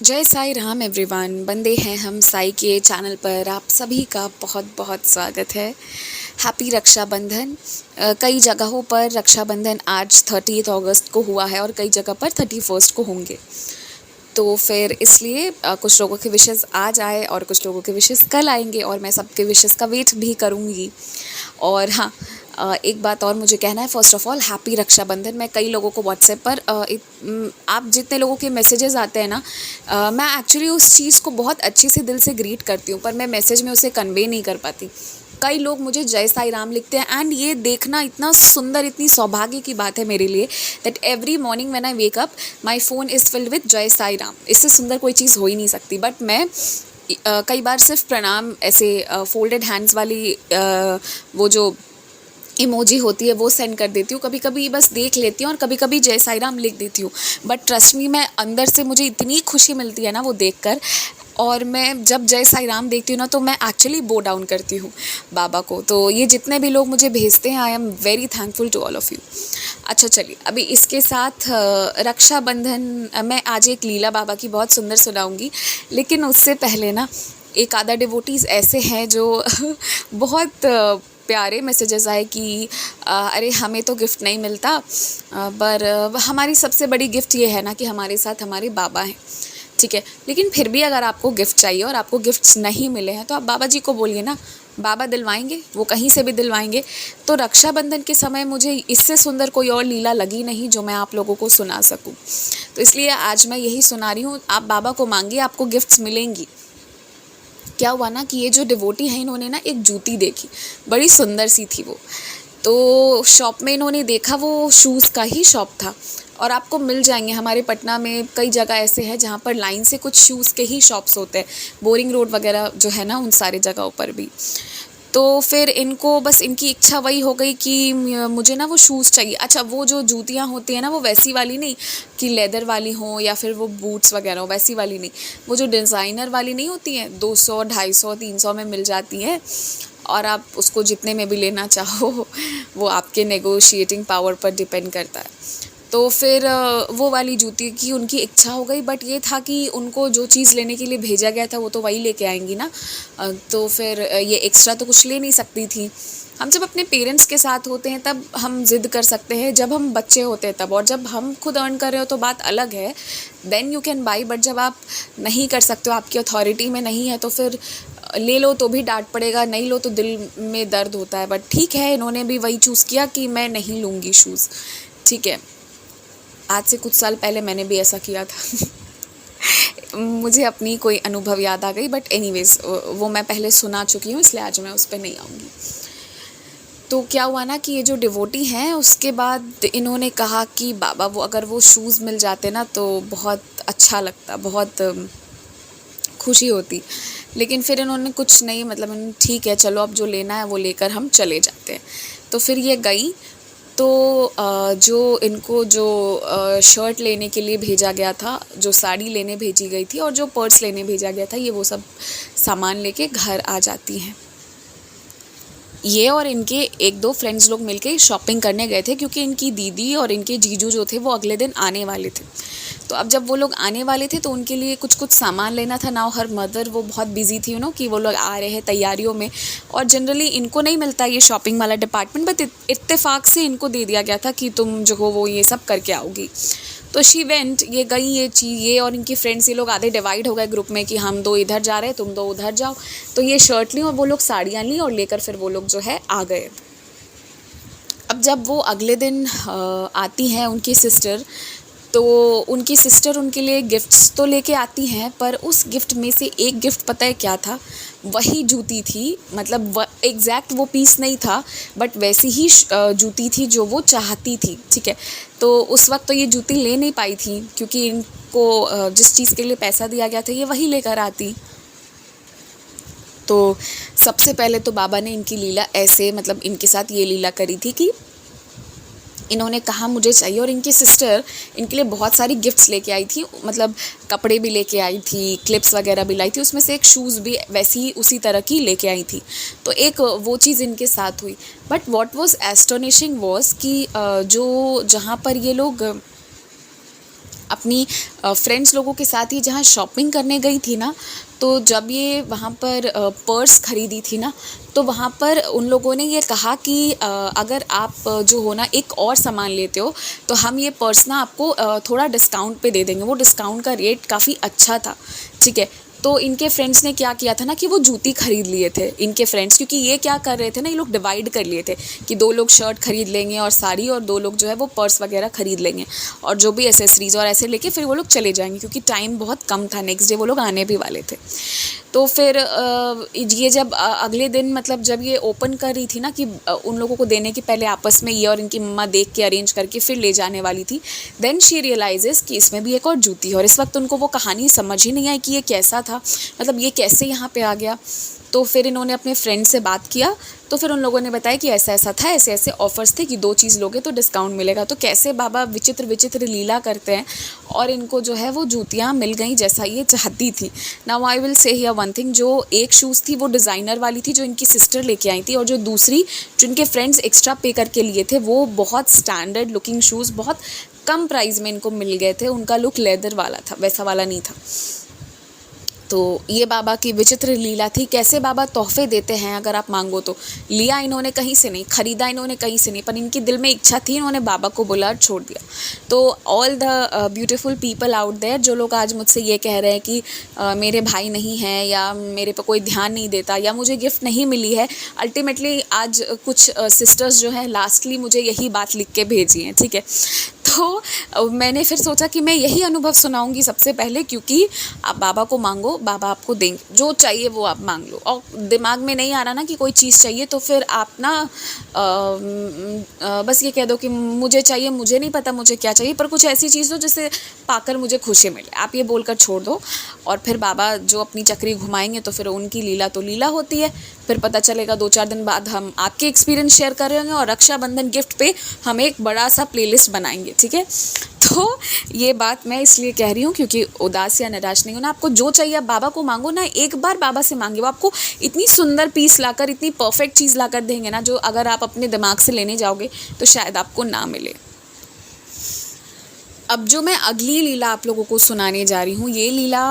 जय साई राम एवरीवन। बंदे हैं हम साई के चैनल पर आप सभी का बहुत बहुत स्वागत है। हैप्पी रक्षाबंधन। कई जगहों पर रक्षाबंधन आज 30 अगस्त को हुआ है और कई जगह पर 31 को होंगे। तो फिर इसलिए कुछ लोगों के विशेस आज आए और कुछ लोगों के विशेस कल आएंगे और मैं सबके विशेस का वेट भी करूँगी। और हाँ, एक बात और मुझे कहना है। First of all happy Rakshabandhan. मैं कई लोगों को व्हाट्सएप पर आप जितने लोगों के मैसेजेस आते हैं ना, मैं एक्चुअली उस चीज़ को बहुत अच्छे से दिल से ग्रीट करती हूँ, पर मैं मैसेज में उसे कन्वे नहीं कर पाती। कई लोग मुझे जय साई राम लिखते हैं एंड ये देखना इतना सुंदर, इतनी सौभाग्य की बात है मेरे लिए that every morning when I wake up my phone is filled with जय साई राम। इससे सुंदर कोई चीज़ हो ही नहीं सकती। बट मैं कई बार सिर्फ प्रणाम ऐसे फोल्डेड हैंड्स वाली वो जो इमोजी होती है वो सेंड कर देती हूँ। कभी कभी बस देख लेती हूँ और कभी कभी जय साई राम लिख देती हूँ। बट ट्रस्ट मी, मैं अंदर से मुझे इतनी खुशी मिलती है ना वो देखकर। और मैं जब जय साई राम देखती हूँ ना तो मैं एक्चुअली बो डाउन करती हूँ बाबा को। तो ये जितने भी लोग मुझे भेजते हैं, I am very thankful to all of you. अच्छा चलिए, अभी इसके साथ रक्षाबंधन मैं आज एक लीला बाबा की बहुत सुंदर सुनाऊंगी। लेकिन उससे पहले ना, एक आधा डिवोटीज़ ऐसे हैं जो बहुत प्यारे मैसेजेस आए कि अरे हमें तो गिफ्ट नहीं मिलता, पर हमारी सबसे बड़ी गिफ्ट ये है ना कि हमारे साथ हमारे बाबा हैं। ठीक है, लेकिन फिर भी अगर आपको गिफ्ट चाहिए और आपको गिफ्ट्स नहीं मिले हैं तो आप बाबा जी को बोलिए ना, बाबा दिलवाएंगे, वो कहीं से भी दिलवाएंगे। तो रक्षाबंधन के समय मुझे इससे सुंदर कोई और लीला लगी नहीं जो मैं आप लोगों को सुना सकूं। तो इसलिए आज मैं यही सुना रही हूँ। आप बाबा को मांगिए, आपको गिफ्ट्स मिलेंगी। क्या हुआ ना कि ये जो डिवोटी है, इन्होंने ना एक जूती देखी, बड़ी सुंदर सी थी वो। तो शॉप में इन्होंने देखा, वो शूज़ का ही शॉप था। और आपको मिल जाएंगे हमारे पटना में कई जगह ऐसे हैं जहाँ पर लाइन से कुछ शूज़ के ही शॉप्स होते हैं। बोरिंग रोड वगैरह जो है ना, उन सारे जगहों पर भी। तो फिर इनको बस इनकी इच्छा वही हो गई कि मुझे ना वो शूज़ चाहिए। अच्छा, वो जो जूतियाँ होती हैं ना, वो वैसी वाली नहीं कि लेदर वाली हो या फिर वो बूट्स वगैरह हो, वैसी वाली नहीं। वो जो डिज़ाइनर वाली नहीं होती हैं, 200, 250, 300 में मिल जाती हैं। और आप उसको जितने में भी लेना चाहो वो आपके नेगोशिएटिंग पावर पर डिपेंड करता है। तो फिर वो वाली जूती की उनकी इच्छा हो गई। बट ये था कि उनको जो चीज़ लेने के लिए भेजा गया था वो तो वही लेके आएंगी ना। तो फिर ये एक्स्ट्रा तो कुछ ले नहीं सकती थी। हम जब अपने पेरेंट्स के साथ होते हैं तब हम ज़िद कर सकते हैं, जब हम बच्चे होते हैं तब। और जब हम खुद अर्न कर रहे हो तो बात अलग है, then you can buy. But जब आप नहीं कर सकते हो, आपकी अथॉरिटी में नहीं है, तो फिर ले लो तो भी डांट पड़ेगा, नहीं लो तो दिल में दर्द होता है। बट ठीक है, इन्होंने भी वही चूज़ किया कि मैं नहीं लूँगी शूज़। ठीक है, आज से कुछ साल पहले मैंने भी ऐसा किया था। मुझे अपनी कोई अनुभव याद आ गई, बट एनीवेज वो मैं पहले सुना चुकी हूँ, इसलिए आज मैं उस पर नहीं आऊँगी। तो क्या हुआ ना कि ये जो डिवोटी हैं, उसके बाद इन्होंने कहा कि बाबा वो अगर वो शूज़ मिल जाते ना तो बहुत अच्छा लगता, बहुत खुशी होती। लेकिन फिर इन्होंने कुछ नहीं, मतलब ठीक है चलो, अब जो लेना है वो लेकर हम चले जाते हैं। तो फिर ये गई। तो जो इनको जो शर्ट लेने के लिए भेजा गया था, जो साड़ी लेने भेजी गई थी और जो पर्स लेने भेजा गया था, ये वो सब सामान लेके घर आ जाती हैं। ये और इनके एक दो फ्रेंड्स लोग मिलके शॉपिंग करने गए थे, क्योंकि इनकी दीदी और इनके जीजू जो थे वो अगले दिन आने वाले थे। तो अब जब वो लोग आने वाले थे तो उनके लिए कुछ कुछ सामान लेना था। नाउ हर मदर वो बहुत बिजी थी कि वो लोग आ रहे हैं तैयारियों में। और जनरली इनको नहीं मिलता ये शॉपिंग वाला डिपार्टमेंट, बट इत्तेफाक से इनको दे दिया गया था कि तुम जो हो वो ये सब करके आओगी। तो शी वेंट, ये गई, ये और इनकी फ्रेंड्स ये लोग आधे डिवाइड हो गए ग्रुप में कि हम दो इधर जा रहे हैं, तुम दो उधर जाओ। तो ये शर्ट ली और वो लोग साड़ियाँ ली और लेकर फिर वो लोग जो है आ गए। अब जब वो अगले दिन आती हैं उनकी सिस्टर, तो उनकी सिस्टर उनके लिए गिफ्ट्स तो लेके आती हैं, पर उस गिफ्ट में से एक गिफ्ट पता है क्या था? वही जूती थी। मतलब एग्जैक्ट वो पीस नहीं था, बट वैसी ही जूती थी जो वो चाहती थी। ठीक है, तो उस वक्त तो ये जूती ले नहीं पाई थी, क्योंकि इनको जिस चीज़ के लिए पैसा दिया गया था ये वही लेकर आती। तो सबसे पहले तो बाबा ने इनकी लीला ऐसे, मतलब इनके साथ ये लीला करी थी कि इन्होंने कहा मुझे चाहिए, और इनकी सिस्टर इनके लिए बहुत सारी गिफ्ट्स लेके आई थी। मतलब कपड़े भी लेके आई थी, क्लिप्स वगैरह भी लाई थी, उसमें से एक शूज़ भी वैसी ही उसी तरह की लेके आई थी। तो एक वो चीज़ इनके साथ हुई। But what was astonishing was कि जो जहाँ पर ये लोग अपनी फ्रेंड्स लोगों के साथ ही जहाँ शॉपिंग करने गई थी ना, तो जब ये वहाँ पर पर्स ख़रीदी थी ना, तो वहाँ पर उन लोगों ने ये कहा कि अगर आप जो हो ना एक और सामान लेते हो तो हम ये पर्स ना आपको थोड़ा डिस्काउंट पे दे देंगे। वो डिस्काउंट का रेट काफ़ी अच्छा था, ठीक है। तो इनके फ्रेंड्स ने क्या किया था ना कि वो जूती खरीद लिए थे इनके फ्रेंड्स, क्योंकि ये क्या कर रहे थे ना, ये लोग डिवाइड कर लिए थे कि 2 लोग शर्ट खरीद लेंगे और साड़ी, और 2 लोग जो है वो पर्स वगैरह खरीद लेंगे और जो भी एसेसरीज और ऐसे लेके फिर वो लोग चले जाएंगे, क्योंकि टाइम बहुत कम था, नेक्स्ट डे वो लोग आने भी वाले थे। तो फिर ये जब अगले दिन मतलब जब ये ओपन कर रही थी ना कि उन लोगों को देने के पहले आपस में ये और इनकी मम्मा देख के अरेंज करके फिर ले जाने वाली थी, देन शी रियलाइजेस कि इसमें भी एक और जूती है। और इस वक्त उनको वो कहानी समझ ही नहीं आई कि ये कैसा था, मतलब ये कैसे यहाँ पे आ गया। तो फिर इन्होंने अपने फ्रेंड से बात किया, तो फिर उन लोगों ने बताया कि ऐसा ऐसा था, ऐसे ऐसे ऑफर्स थे कि 2 चीज़ लोगे तो डिस्काउंट मिलेगा। तो कैसे बाबा विचित्र विचित्र लीला करते हैं और इनको जो है वो जूतियाँ मिल गई जैसा ये चाहती थी। Now I will say here one thing, जो एक शूज़ थी वो डिज़ाइनर वाली थी जो इनकी सिस्टर लेके आई थी, और जो दूसरी जो इनके फ्रेंड्स एक्स्ट्रा पे करके लिए थे वो बहुत स्टैंडर्ड लुकिंग शूज़ बहुत कम प्राइस में इनको मिल गए थे। उनका लुक लेदर वाला था, वैसा वाला नहीं था। तो ये बाबा की विचित्र लीला थी, कैसे बाबा तोहफे देते हैं अगर आप मांगो तो। लिया इन्होंने कहीं से नहीं, ख़रीदा इन्होंने कहीं से नहीं, पर इनकी दिल में इच्छा थी, इन्होंने बाबा को बोला और छोड़ दिया। तो all the beautiful people out there, जो लोग आज मुझसे ये कह रहे हैं कि मेरे भाई नहीं हैं या मेरे पे कोई ध्यान नहीं देता या मुझे गिफ्ट नहीं मिली है, अल्टीमेटली आज कुछ सिस्टर्स जो हैं लास्टली मुझे यही बात लिख के भेजी हैं, ठीक है। तो मैंने फिर सोचा कि मैं यही अनुभव सुनाऊंगी सबसे पहले, क्योंकि आप बाबा को मांगो, बाबा आपको देंगे, जो चाहिए वो आप मांग लो। और दिमाग में नहीं आ रहा ना कि कोई चीज़ चाहिए, तो फिर आप ना बस ये कह दो कि मुझे चाहिए, मुझे नहीं पता मुझे क्या चाहिए, पर कुछ ऐसी चीज़ दो जिससे पाकर मुझे खुशी मिले, आप ये बोलकर छोड़ दो। और फिर बाबा जो अपनी चक्री घुमाएंगे तो फिर उनकी लीला तो लीला होती है। फिर पता चलेगा 2-4 दिन बाद हम आपके एक्सपीरियंस शेयर कर रहे होंगे और रक्षाबंधन गिफ्ट पे हम एक बड़ा सा प्लेलिस्ट बनाएंगे, ठीक है। तो ये बात मैं इसलिए कह रही हूँ क्योंकि उदास या निराश नहीं होना, आपको जो चाहिए आप बाबा को मांगो ना, एक बार बाबा से मांगे, वो आपको इतनी सुंदर पीस लाकर, इतनी परफेक्ट चीज़ लाकर देंगे ना, जो अगर आप अपने दिमाग से लेने जाओगे तो शायद आपको ना मिले। अब जो मैं अगली लीला आप लोगों को सुनाने जा रही हूँ, ये लीला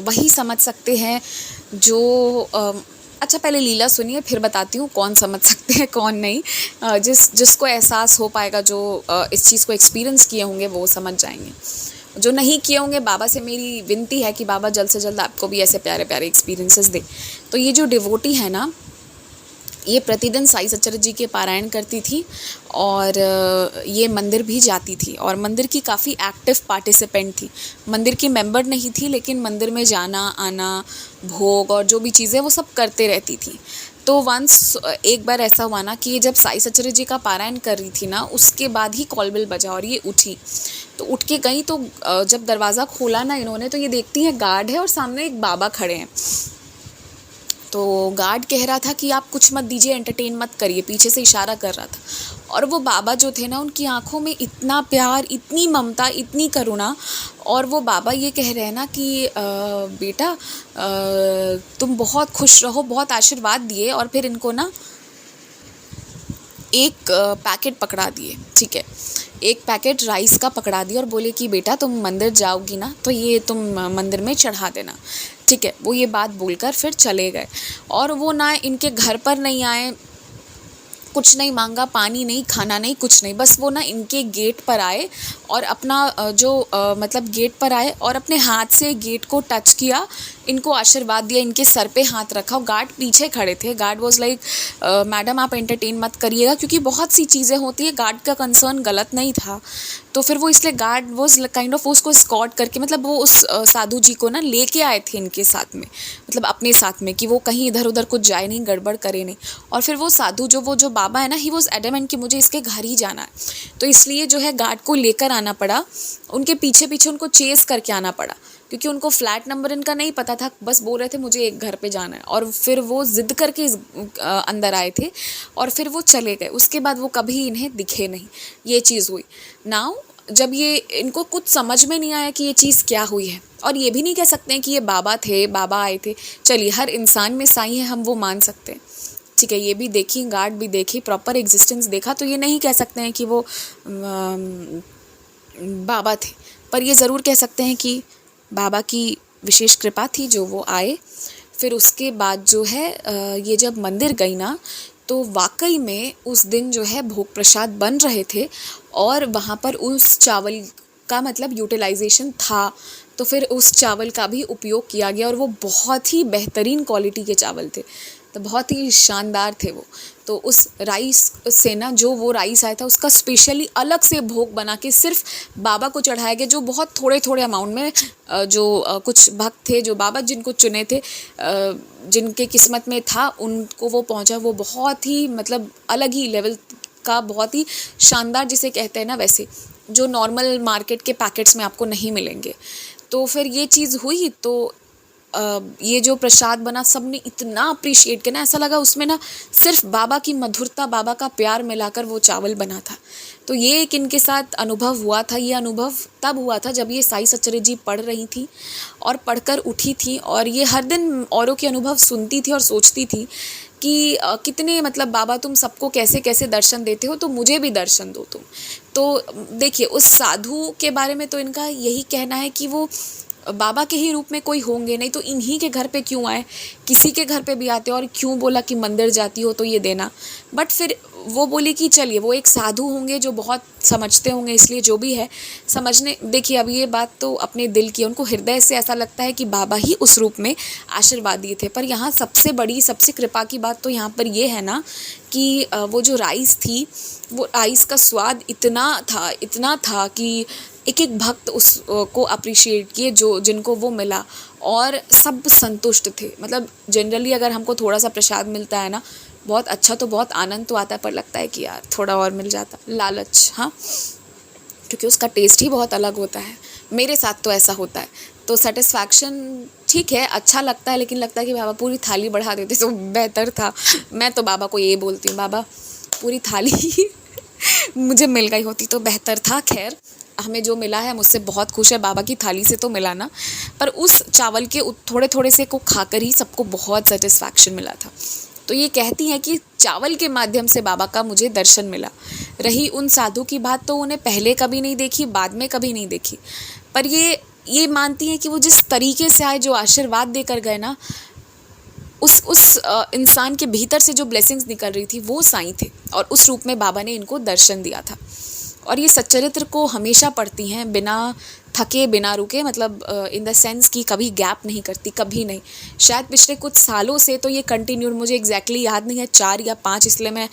वही समझ सकते हैं जो अच्छा पहले लीला सुनिए फिर बताती हूँ कौन समझ सकते हैं कौन नहीं। जिसको एहसास हो पाएगा, जो इस चीज़ को एक्सपीरियंस किए होंगे वो समझ जाएंगे। जो नहीं किए होंगे, बाबा से मेरी विनती है कि बाबा जल्द से जल्द आपको भी ऐसे प्यारे प्यारे एक्सपीरियंसेस दे। तो ये जो डिवोटी है ना, ये प्रतिदिन साई सच्चर जी के पारायण करती थी और ये मंदिर भी जाती थी और मंदिर की काफ़ी एक्टिव पार्टिसिपेंट थी। मंदिर की मेंबर नहीं थी, लेकिन मंदिर में जाना आना, भोग और जो भी चीज़ें वो सब करते रहती थी। तो वंस एक बार ऐसा हुआ ना कि जब साई सच्चर जी का पारायण कर रही थी ना, उसके बाद ही कॉल बेल बजा और ये उठी। तो उठ के गई, तो जब दरवाज़ा खोला ना इन्होंने, तो ये देखती है गार्ड है और सामने एक बाबा खड़े हैं। तो गार्ड कह रहा था कि आप कुछ मत दीजिए, एंटरटेन मत करिए, पीछे से इशारा कर रहा था। और वो बाबा जो थे ना, उनकी आंखों में इतना प्यार, इतनी ममता, इतनी करुणा। और वो बाबा ये कह रहे हैं ना कि बेटा तुम बहुत खुश रहो, बहुत आशीर्वाद दिए। और फिर इनको ना एक पैकेट पकड़ा दिए, ठीक है, एक पैकेट राइस का पकड़ा दिया और बोले कि बेटा तुम मंदिर जाओगी ना, तो ये तुम मंदिर में चढ़ा देना, ठीक है। वो ये बात बोलकर फिर चले गए और वो ना इनके घर पर नहीं आए, कुछ नहीं मांगा, पानी नहीं, खाना नहीं, कुछ नहीं, बस वो ना इनके गेट पर आए और अपना मतलब गेट पर आए और अपने हाथ से गेट को टच किया, इनको आशीर्वाद दिया, इनके सर पे हाथ रखा। गार्ड पीछे खड़े थे। गार्ड वाज लाइक मैडम आप एंटरटेन मत करिएगा, क्योंकि बहुत सी चीज़ें होती है। गार्ड का कंसर्न गलत नहीं था, तो फिर वो इसलिए गार्ड वाज काइंड ऑफ उसको स्कॉट करके, मतलब वो उस साधु जी को ना लेके आए थे इनके साथ में, मतलब अपने साथ में, कि वो कहीं इधर उधर कुछ जाए नहीं, गड़बड़ करे नहीं। और फिर वो साधु जो बाबा है ना, ही वॉज एडमेंट कि मुझे इसके घर ही जाना है, तो इसलिए जो है गार्ड को लेकर आना पड़ा, उनके पीछे पीछे उनको चेस करके आना पड़ा, क्योंकि उनको फ्लैट नंबर इनका नहीं पता था, बस बोल रहे थे मुझे एक घर पे जाना है। और फिर वो ज़िद करके अंदर आए थे और फिर वो चले गए। उसके बाद वो कभी इन्हें दिखे नहीं। ये चीज़ हुई। नाउ जब ये इनको कुछ समझ में नहीं आया कि ये चीज़ क्या हुई है, और ये भी नहीं कह सकते हैं कि ये बाबा थे, बाबा आए थे। चलिए, हर इंसान में साईं है, हम वो मान सकते हैं, ठीक है। ये भी देखी, गार्ड भी देखी, प्रॉपर एग्जिस्टेंस देखा, तो ये नहीं कह सकते हैं कि वो बाबा थे। पर ये ज़रूर कह सकते हैं कि बाबा की विशेष कृपा थी जो वो आए। फिर उसके बाद जो है ये जब मंदिर गई ना, तो वाकई में उस दिन जो है भोग प्रसाद बन रहे थे और वहाँ पर उस चावल का मतलब यूटिलाइजेशन था, तो फिर उस चावल का भी उपयोग किया गया और वो बहुत ही बेहतरीन क्वालिटी के चावल थे, तो बहुत ही शानदार थे वो। तो उस राइस से ना, जो वो राइस आया था उसका स्पेशली अलग से भोग बना के सिर्फ बाबा को चढ़ाया गया, जो बहुत थोड़े थोड़े अमाउंट में जो कुछ भक्त थे, जो बाबा जिनको चुने थे, जिनके किस्मत में था उनको वो पहुंचा। वो बहुत ही मतलब अलग ही लेवल का, बहुत ही शानदार जिसे कहते हैं ना, वैसे जो नॉर्मल मार्केट के पैकेट्स में आपको नहीं मिलेंगे। तो फिर ये चीज़ हुई, तो ये जो प्रसाद बना सबने इतना अप्रिशिएट किया ना, ऐसा लगा उसमें ना सिर्फ बाबा की मधुरता, बाबा का प्यार मिलाकर वो चावल बना था। तो ये एक इनके साथ अनुभव हुआ था। ये अनुभव तब हुआ था जब ये साई सचरे जी पढ़ रही थी और पढ़कर उठी थी, और ये हर दिन औरों के अनुभव सुनती थी और सोचती थी कि कितने मतलब बाबा तुम सबको कैसे कैसे दर्शन देते हो, तो मुझे भी दर्शन दो तुम। तो देखिए उस साधु के बारे में तो इनका यही कहना है कि वो बाबा के ही रूप में कोई होंगे, नहीं तो इन्हीं के घर पे क्यों आए, किसी के घर पे भी आते, और क्यों बोला कि मंदिर जाती हो तो ये देना। बट फिर वो बोली कि चलिए वो एक साधु होंगे जो बहुत समझते होंगे, इसलिए जो भी है समझने। देखिए अब ये बात तो अपने दिल की, उनको हृदय से ऐसा लगता है कि बाबा ही उस रूप में आशीर्वाद दिए थे। पर यहाँ सबसे बड़ी, सबसे कृपा की बात तो यहाँ पर ये है ना कि वो जो राइस थी, वो राइस का स्वाद इतना था कि एक एक भक्त उस को अप्रिशिएट किए, जो जिनको वो मिला, और सब संतुष्ट थे। मतलब जनरली अगर हमको थोड़ा सा प्रसाद मिलता है ना, बहुत अच्छा, तो बहुत आनंद तो आता है, पर लगता है कि यार थोड़ा और मिल जाता, लालच, हाँ, क्योंकि उसका टेस्ट ही बहुत अलग होता है। मेरे साथ तो ऐसा होता है। तो सेटिस्फैक्शन ठीक है, अच्छा लगता है, लेकिन लगता है कि बाबा पूरी थाली बढ़ा देते तो बेहतर था। मैं तो बाबा को ये बोलती हूँ, बाबा पूरी थाली मुझे मिल गई होती तो बेहतर था। खैर हमें जो मिला है, मुझसे बहुत खुश है, बाबा की थाली से तो मिला ना, पर उस चावल के थोड़े थोड़े से को खाकर ही सबको बहुत सेटिस्फैक्शन मिला था। तो ये कहती हैं कि चावल के माध्यम से बाबा का मुझे दर्शन मिला। रही उन साधु की बात, तो उन्हें पहले कभी नहीं देखी, बाद में कभी नहीं देखी, पर ये मानती हैं कि वो जिस तरीके से आए, जो आशीर्वाद देकर गए ना, उस इंसान के भीतर से जो ब्लेसिंग्स निकल रही थी वो साईं थे, और उस रूप में बाबा ने इनको दर्शन दिया था। और ये सच्चरित्र को हमेशा पढ़ती हैं, बिना थके, बिना रुके, मतलब इन द सेंस कि कभी गैप नहीं करती, कभी नहीं। शायद पिछले कुछ सालों से तो ये कंटिन्यू, मुझे एग्जैक्टली याद नहीं है 4 या 5, इसलिए मैं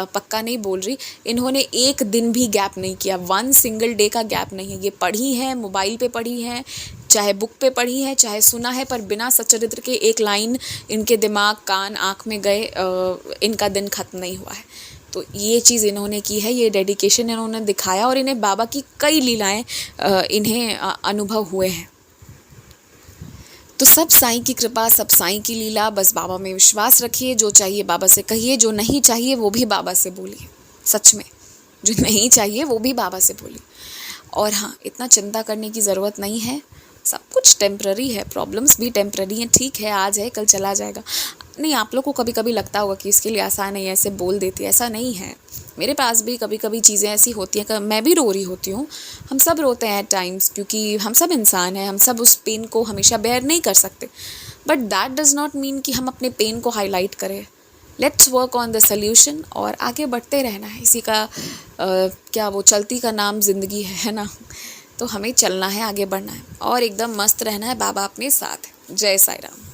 पक्का नहीं बोल रही, इन्होंने एक दिन भी गैप नहीं किया, 1 सिंगल डे का गैप नहीं है। ये पढ़ी हैं, मोबाइल पे पढ़ी हैं, चाहे बुक पे पढ़ी है, चाहे सुना है, पर बिना सच्चरित्र के एक लाइन इनके दिमाग, कान, आँख में गए इनका दिन खत्म नहीं हुआ है। तो ये चीज़ इन्होंने की है, ये डेडिकेशन इन्होंने दिखाया, और इन्हें बाबा की कई लीलाएं इन्हें अनुभव हुए हैं। तो सब साईं की कृपा, सब साईं की लीला, बस बाबा में विश्वास रखिए, जो चाहिए बाबा से कहिए, जो नहीं चाहिए वो भी बाबा से बोलिए, सच में जो नहीं चाहिए वो भी बाबा से बोलिए। और हाँ, इतना चिंता करने की ज़रूरत नहीं है, सब कुछ टेम्प्ररी है, प्रॉब्लम्स भी टेम्प्ररी हैं, ठीक है, आज है कल चला जाएगा। नहीं, आप लोग को कभी कभी लगता होगा कि इसके लिए आसान है, ऐसे बोल देती है, ऐसा नहीं है। मेरे पास भी कभी कभी चीज़ें ऐसी होती हैं कि मैं भी रो रही होती हूँ, हम सब रोते हैं एट टाइम्स, क्योंकि हम सब इंसान हैं, हम सब उस पेन को हमेशा बेयर नहीं कर सकते। But that does not mean कि हम अपने पेन को हाईलाइट करें। Let's work on the solution और आगे बढ़ते रहना है। इसी का क्या वो चलती का नाम ज़िंदगी है ना। तो हमें चलना है, आगे बढ़ना है और एकदम मस्त रहना है, बाबा अपने साथ है। जय साई राम।